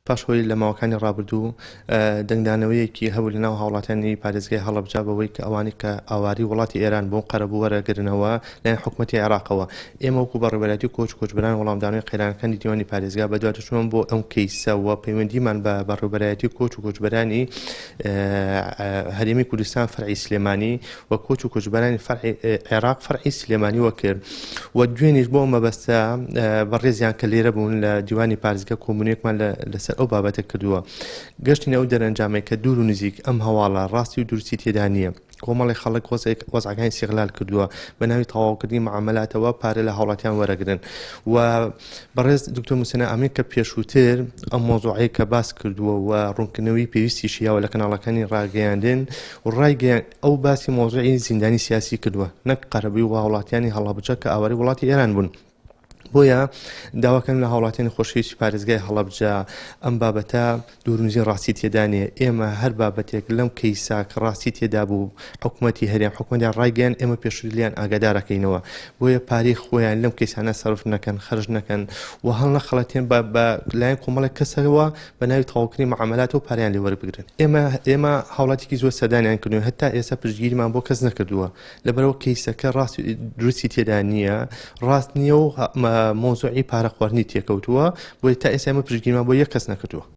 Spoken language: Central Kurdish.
پاشەوەی لە ماوەکانی ڕابردوو دەنگدانەوەیەکی هەبوو لەناو هاوڵاتیانی پارێزگای هەڵەبجا بەوەی کە ئەوانی کە ئاواری وڵاتی ئێران بۆ قەرەبوو وەرەگرنەوە لەلایەن حکوومەتی عێراقەوە. ئێمە وەکو بەڕێوەبەری کۆچ کۆچبەران وەڵامدانەوەی قەیرانەکانی دیوانی پارێزگا بەدواتچوون بۆ ئەم کەیسەوە پەیوەندیمان بە بەڕێوەبەرایەتی کۆچ و کۆچبەرانی هەرێمی کوردستان فەرعی سلێمانی و کۆچ و کۆچبەرانی فەرعی عێراق فەرعی سلێمانی وە کرد و دوێنیش بۆ مەبەستە بەڕێزیان کە لێرە بوون لە دیوانی پارێزگا کۆمونیکمان لەسەر ئەو بابەتە کردووە. گەشتین ئەو دەرەنجامێک کە دوور و نزیک ئەم هەواڵە ڕاستی و دروستی تێدا نییە. کۆمەڵی خەڵک وەزعەکانی استیغلال کردووە بە ناوی تەواوکردنی معاملاتەوە پارە لە هاوڵاتیان وەرەگرن و بەڕێز دکتۆر موسەنە ئامین کە پێشووتر ئەم مۆزوعەیە کە باس کردووە و ڕوونکردنەوەی پێویستیشیاوە لە کەناڵەکانی ڕاگەیاندن و ڕایگەیان ئەو باسی مۆزوعی زیندانی سیاسی کردووە نەک قەرەبووی و هاوڵاتیانی هەڵەبجە کە ئاواری وڵاتی ئێران بوون. بۆیە داواکەم لە هاوڵاتیانی خۆشەویستی پارێزگای هەڵەبجە ئەم بابەتە دوورنزی ڕاستی تێدانێ. ئێمە هەر بابەتێک لەم کەیسا کە ڕاستی تێدا بوو حکوومەتی هەرێم حکوومەتیان ڕایگەیان ئێمە پێشووی لیان ئاگادارەکەینەوە. بۆیە پارەی خۆیان لەم کەیسانە سەرف نەکەن خەرج نەکەن و هەڵ نەخەڵەتێن بە لایەن کۆمەڵێک کەسەوە بە ناوی تەواوکردنی معاملات و پاریان لێ وەربگرن. ئێمە هاوڵاتێکی زۆر سەدانیان کردووە هەتا ئێستا پشتگیریمان بۆ کەس نەکردووە لەبەرەوە کەیسەکە ڕاستی دروستی تێدا نییە ڕاست نییە و مۆزوعی پارە خواردنی تێکەوتووە بۆیە تا ئێستا ئێمە پشتگیریمان بۆ یەک کەس نەکردووە.